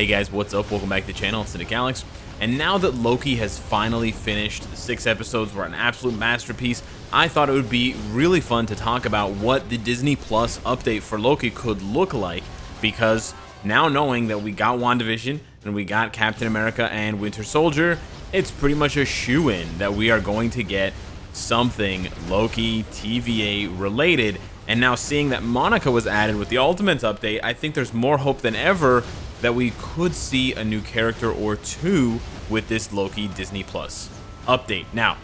Hey guys, what's up? Welcome back to the channel, Cynicalex. And now that Loki has finally finished, the 6 episodes were an absolute masterpiece, I thought it would be really fun to talk about what the Disney Plus update for Loki could look like, because now knowing that we got WandaVision and we got Captain America and Winter Soldier, it's pretty much a shoo-in that we are going to get something Loki TVA related. And now seeing that Monica was added with the Ultimates update, I think there's more hope than ever that we could see a new character or two with this Loki Disney Plus update. Now,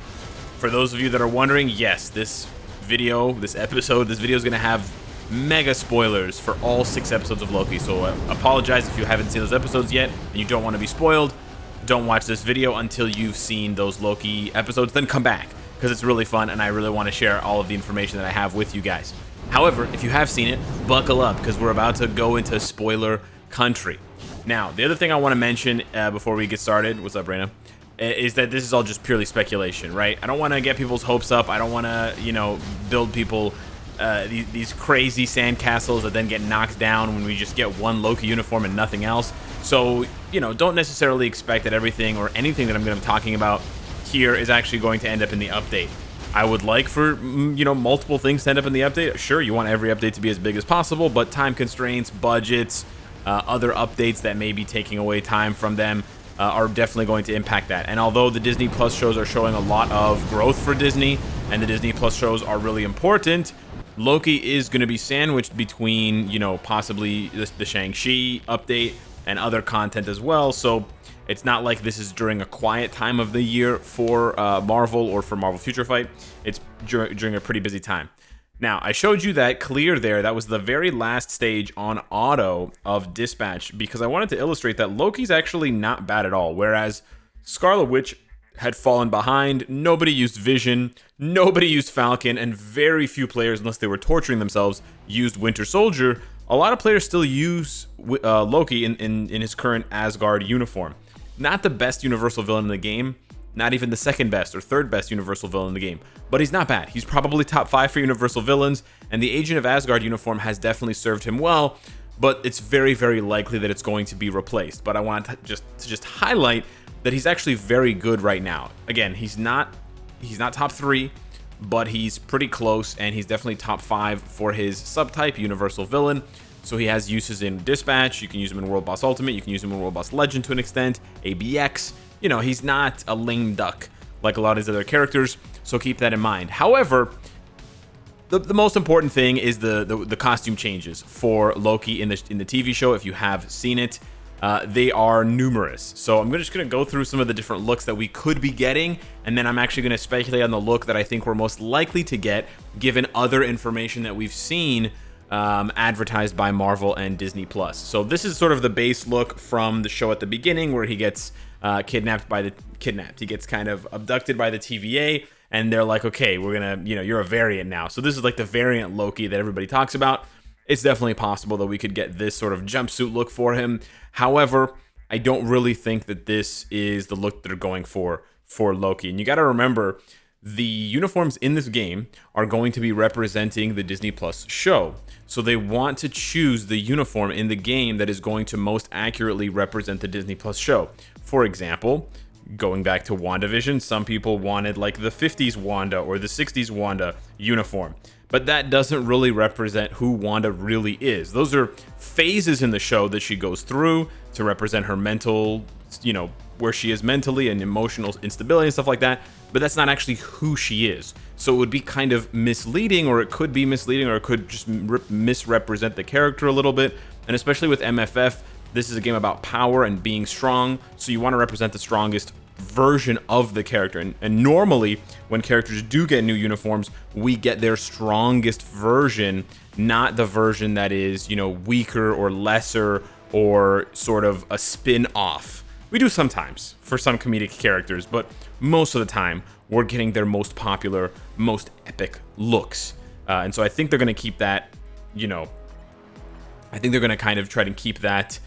for those of you that are wondering, yes, this video is going to have mega spoilers for all 6 episodes of Loki. So apologize if you haven't seen those episodes yet and you don't want to be spoiled. Don't watch this video until you've seen those Loki episodes, then come back, because it's really fun and I really want to share all of the information that I have with you guys. However, if you have seen it, buckle up, because we're about to go into spoiler country. Now, the other thing I want to mention before we get started, what's up, Raina, is that this is all just purely speculation, right? I don't want to get people's hopes up. I don't want to, build people these crazy sandcastles that then get knocked down when we just get one Loki uniform and nothing else. So, don't necessarily expect that everything or anything that I'm going to be talking about here is actually going to end up in the update. I would like for, multiple things to end up in the update. Sure, you want every update to be as big as possible, but time constraints, budgets, other updates that may be taking away time from them are definitely going to impact that. And although the Disney Plus shows are showing a lot of growth for Disney, and the Disney Plus shows are really important, Loki is going to be sandwiched between, possibly the Shang-Chi update and other content as well. So it's not like this is during a quiet time of the year for Marvel or for Marvel Future Fight. It's during a pretty busy time. Now, I showed you that clear there. That was the very last stage on auto of Dispatch, because I wanted to illustrate that Loki's actually not bad at all. Whereas Scarlet Witch had fallen behind, nobody used Vision, nobody used Falcon, and very few players, unless they were torturing themselves, used Winter Soldier. A lot of players still use Loki in his current Asgard uniform. Not the best universal villain in the game, not even the second best or third best universal villain in the game, but he's not bad. He's probably top 5 for universal villains, and the Agent of Asgard uniform has definitely served him well, but it's very, very likely that it's going to be replaced. But I want to just highlight that he's actually very good right now. Again, he's not top 3, but he's pretty close, and he's definitely top 5 for his subtype, universal villain. So he has uses in Dispatch. You can use him in World Boss Ultimate. You can use him in World Boss Legend to an extent. ABX. He's not a lame duck like a lot of his other characters, so keep that in mind. However, the most important thing is the costume changes for Loki in the TV show. If you have seen it, they are numerous. So I'm just going to go through some of the different looks that we could be getting, and then I'm actually going to speculate on the look that I think we're most likely to get, given other information that we've seen advertised by Marvel and Disney Plus. So this is sort of the base look from the show at the beginning, where he gets he gets kind of abducted by the TVA, and they're like, okay, we're gonna, you're a variant now. So this is like the variant Loki that everybody talks about. It's definitely possible that we could get this sort of jumpsuit look for him. However, I don't really think that this is the look they're going for Loki. And you got to remember, the uniforms in this game are going to be representing the Disney Plus show. So they want to choose the uniform in the game that is going to most accurately represent the Disney Plus show. For example, going back to WandaVision, some people wanted like the 50s Wanda or the 60s Wanda uniform. But that doesn't really represent who Wanda really is. Those are phases in the show that she goes through to represent her mental, where she is mentally and emotional instability and stuff like that. But that's not actually who she is. So it would be kind of misleading, or it could be misleading, or it could just misrepresent the character a little bit. And especially with MFF, this is a game about power and being strong. So you want to represent the strongest version of the character. And normally, when characters do get new uniforms, we get their strongest version, not the version that is, weaker or lesser or sort of a spin-off. We do sometimes for some comedic characters, but most of the time we're getting their most popular, most epic looks. And so I think they're going to keep that, I think they're going to kind of try to keep that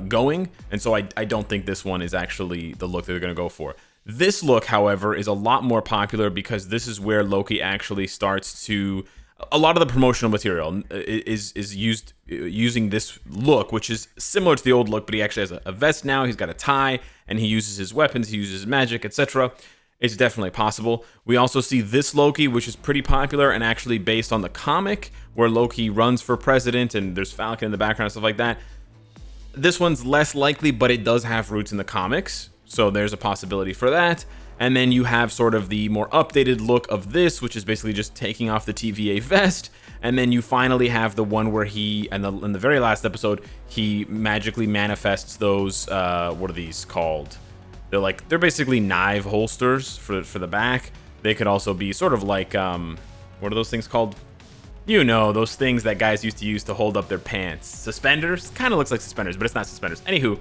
going. And so I don't think this one is actually the look that they're going to go for. This look, however, is a lot more popular because this is where Loki actually starts to a lot of the promotional material is using this look, which is similar to the old look, but he actually has a vest now. He's got a tie, and he uses his weapons, he uses magic, etc. It's definitely possible. We also see this Loki, which is pretty popular and actually based on the comic, where Loki runs for president and there's Falcon in the background, stuff like that. This one's less likely, but it does have roots in the comics, so there's a possibility for that. And then you have sort of the more updated look of this, which is basically just taking off the TVA vest. And then you finally have the one where he, in the very last episode, he magically manifests those, what are these called? They're basically knife holsters for the back. They could also be sort of like, what are those things called? You know, those things that guys used to use to hold up their pants. Suspenders? Kind of looks like suspenders, but it's not suspenders. Anywho,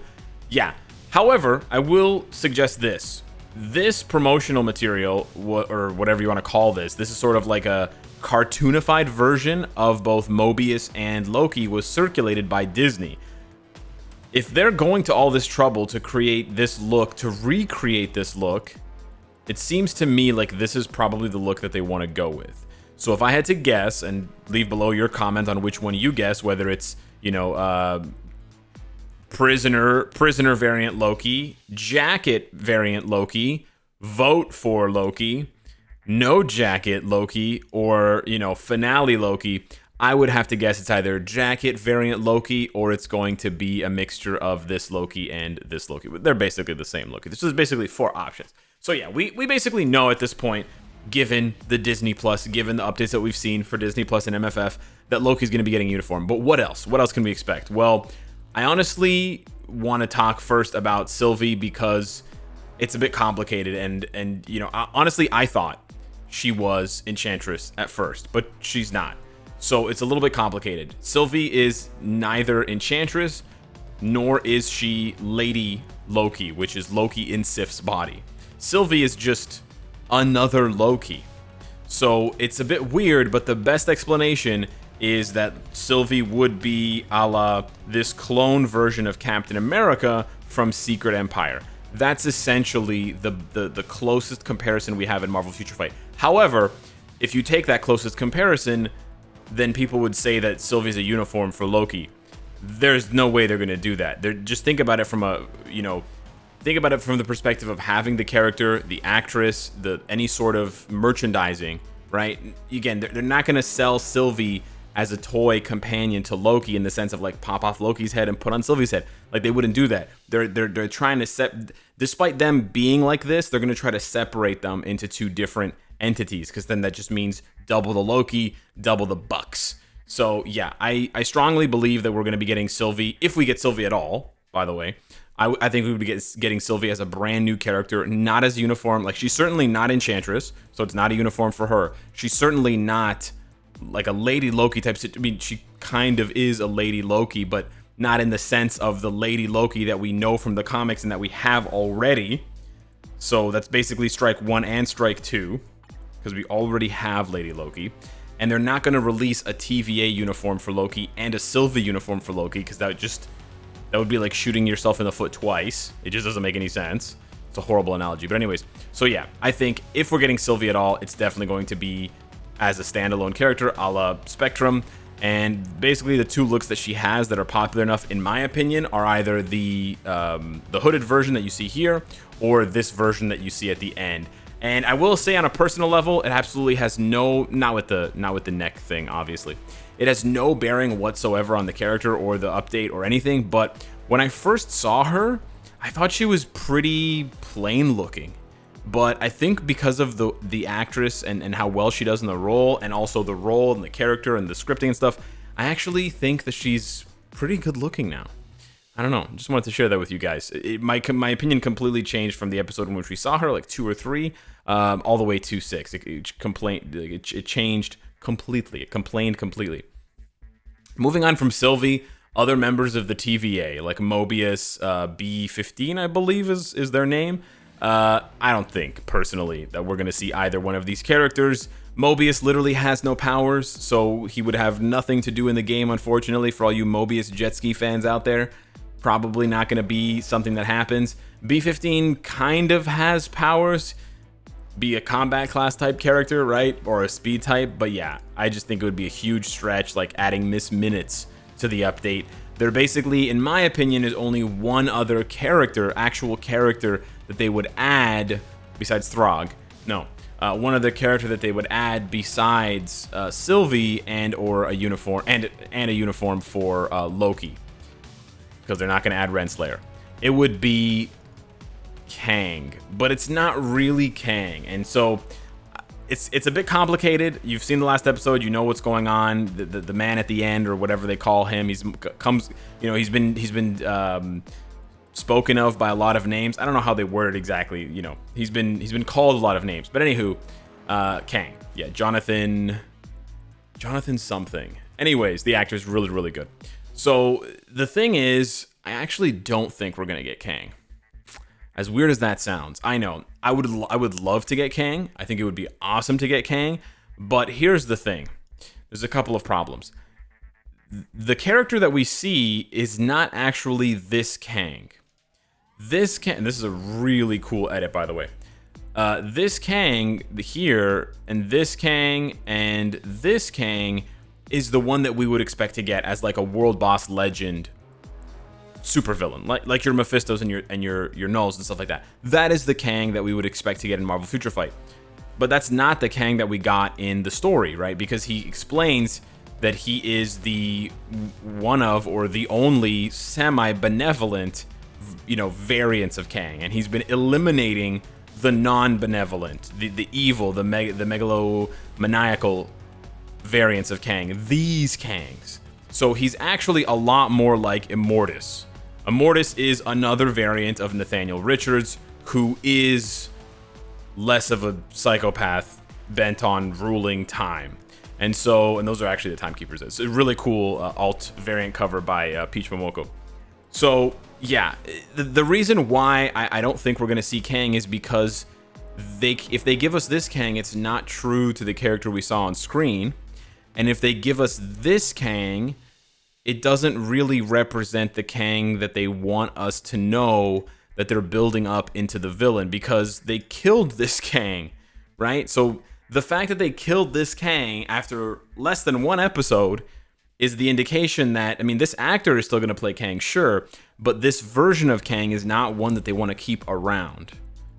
yeah. However, I will suggest this. This promotional material, or whatever you want to call this is sort of like a cartoonified version of both Mobius and Loki, was circulated by Disney. If they're going to all this trouble to create this look, to recreate this look, it seems to me like this is probably the look that they want to go with. So if I had to guess, and leave below your comment on which one you guess, whether it's, you know, prisoner variant Loki, jacket variant Loki, vote for Loki, no jacket Loki, or, you know, finale Loki, I would have to guess it's either jacket variant Loki or it's going to be a mixture of this Loki and this Loki. They're basically the same Loki. This is basically 4 options. So yeah, we basically know at this point, given the Disney Plus, given the updates that we've seen for Disney Plus and MFF, that Loki's going to be getting a uniform. But what else? What else can we expect? Well, I honestly want to talk first about Sylvie because it's a bit complicated, and you know, honestly, I thought she was Enchantress at first, but she's not. So it's a little bit complicated. Sylvie is neither Enchantress nor is she Lady Loki, which is Loki in Sif's body. Sylvie is just another Loki. So it's a bit weird, but the best explanation is that Sylvie would be a la this clone version of Captain America from Secret Empire. That's essentially the closest comparison we have in Marvel Future Fight. However, if you take that closest comparison, then people would say that Sylvie's a uniform for Loki. There's no way they're going to do that. Just think about it from a, you know, think about it from the perspective of having the character, the actress, any sort of merchandising, right? Again, they're not going to sell Sylvie as a toy companion to Loki in the sense of like pop off Loki's head and put on Sylvie's head. Like they wouldn't do that. They're trying to despite them being like this, they're going to try to separate them into 2 different entities, because then that just means double the Loki, double the bucks. So yeah, I strongly believe that we're going to be getting Sylvie, if we get Sylvie at all, by the way. I think we would be getting Sylvie as a brand new character, not as a uniform. Like, she's certainly not Enchantress, so it's not a uniform for her. She's certainly not like a Lady Loki type. I mean, she kind of is a Lady Loki, but not in the sense of the Lady Loki that we know from the comics and that we have already. So that's basically strike 1 and strike 2, because we already have Lady Loki. And they're not going to release a TVA uniform for Loki and a Sylvie uniform for Loki, because that would be like shooting yourself in the foot twice. It just doesn't make any sense. It's a horrible analogy. But anyways, so yeah, I think if we're getting Sylvie at all, it's definitely going to be as a standalone character a la Spectrum. And basically the 2 looks that she has that are popular enough, in my opinion, are either the hooded version that you see here or this version that you see at the end. And I will say, on a personal level, it absolutely has not with the neck thing, obviously. It has no bearing whatsoever on the character or the update or anything, but when I first saw her, I thought she was pretty plain looking. But I think because of the actress and how well she does in the role, and also the role and the character and the scripting and stuff, I actually think that she's pretty good looking now. I don't know. Just wanted to share that with you guys. My opinion completely changed from the episode in which we saw her, like 2 or 3, all the way to 6. It changed completely. It complained completely. Moving on from Sylvie, other members of the TVA, like Mobius, B15, I believe is their name. I don't think, personally, that we're going to see either one of these characters. Mobius literally has no powers, so he would have nothing to do in the game, unfortunately, for all you Mobius jet ski fans out there. Probably not going to be something that happens. B15 kind of has powers. be a combat class type character, right? Or a speed type. But yeah, I just think it would be a huge stretch, like adding Miss Minutes to the update. There basically, in my opinion, is only one other character, actual character, that they would add besides Throg. No, one other character that they would add besides Sylvie and or a uniform and a uniform for Loki, because they're not going to add Renslayer. It would be Kang, but it's not really Kang, and so it's a bit complicated. You've seen the last episode, you know what's going on. The man at the end, or whatever they call him, he's been spoken of by a lot of names. I don't know how they word it exactly. You know, he's been called a lot of names, but anywho, Kang, yeah, Jonathan something. Anyways, the actor is really, really good. So the thing is, I actually don't think we're gonna get Kang. As weird as that sounds, I know. I would love to get Kang. I think it would be awesome to get Kang. But here's the thing. There's a couple of problems. The character that we see is not actually this Kang. This is a really cool edit, by the way. This Kang here, and this Kang, and this Kang is the one that we would expect to get as like a world boss legend supervillain, like your Mephistos and your Nulls and stuff like that. That is the Kang that we would expect to get in Marvel Future Fight. But that's not the Kang that we got in the story, right? Because he explains that he is the one of, or the only semi-benevolent, variants of Kang, and he's been eliminating the non-benevolent, the evil, the megalomaniacal variants of Kang, these Kangs. So he's actually a lot more like Immortus. Immortus is another variant of Nathaniel Richards, who is less of a psychopath bent on ruling time. And those are actually the Timekeepers. It's a really cool alt variant cover by Peach Momoko. So yeah, the reason why I don't think we're going to see Kang is because if they give us this Kang, it's not true to the character we saw on screen. And if they give us this Kang, it doesn't really represent the Kang that they want us to know that they're building up into the villain, because they killed this Kang, right? So the fact that they killed this Kang after less than one episode is the indication that, this actor is still going to play Kang, sure, but this version of Kang is not one that they want to keep around.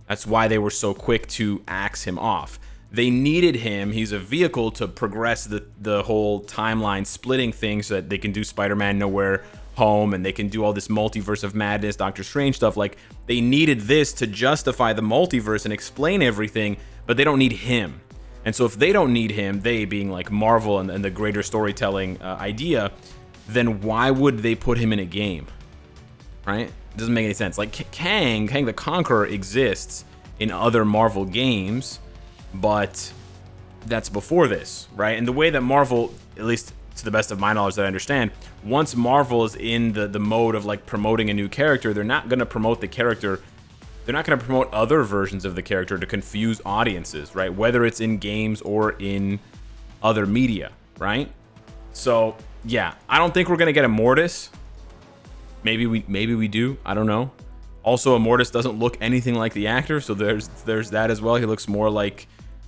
That's why they were so quick to axe him off. They needed him. He's a vehicle to progress the whole timeline splitting thing, so that they can do Spider-Man Nowhere Home, and they can do all this multiverse of madness, Doctor Strange stuff. Like, they needed this to justify the multiverse and explain everything, but they don't need him. And so if they don't need him, they being like Marvel and the greater storytelling idea, then why would they put him in a game, right? It doesn't make any sense. Like, Kang the Conqueror exists in other Marvel games, but that's before this, right? And the way that Marvel, at least to the best of my knowledge that I understand, once Marvel is in the mode of like promoting a new character, they're not going to promote the character. They're not going to promote other versions of the character to confuse audiences, right? Whether it's in games or in other media, right? So yeah, I don't think we're going to get Immortus. Maybe we do. I don't know. Also, Immortus doesn't look anything like the actor, so there's that as well. He looks more like,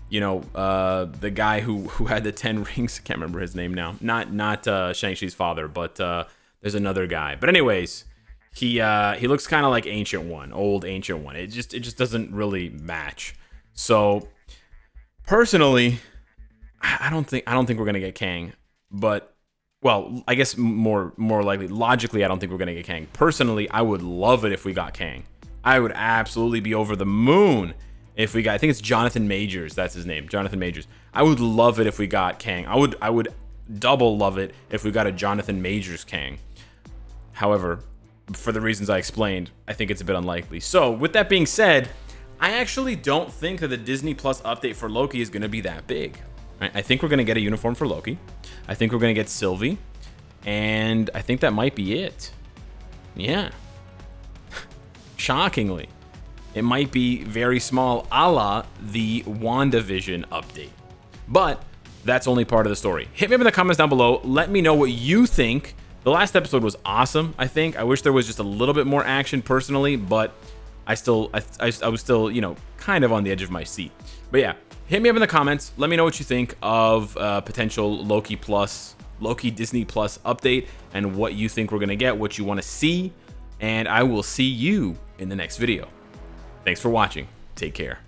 the guy who had the 10 rings. I can't remember his name now. Not Shang-Chi's father, but there's another guy. But anyways, he looks kind of like old Ancient One. It just doesn't really match. So personally, I don't think we're gonna get Kang. But well, I guess more likely, logically, I don't think we're gonna get Kang. Personally, I would love it if we got Kang. I would absolutely be over the moon if we got, I think it's Jonathan Majors, that's his name, Jonathan Majors. I would love it if we got Kang. I would double love it if we got a Jonathan Majors Kang. However, for the reasons I explained, I think it's a bit unlikely. So, with that being said, I actually don't think that the Disney Plus update for Loki is going to be that big. I think we're going to get a uniform for Loki. I think we're going to get Sylvie. And I think that might be it. Yeah. Shockingly. It might be very small, a la the WandaVision update. But that's only part of the story. Hit me up in the comments down below. Let me know what you think. The last episode was awesome, I think. I wish there was just a little bit more action personally, but I was still, you know, kind of on the edge of my seat. But yeah, hit me up in the comments. Let me know what you think of potential Loki Disney Plus update, and what you think we're gonna get, what you want to see, and I will see you in the next video. Thanks for watching. Take care.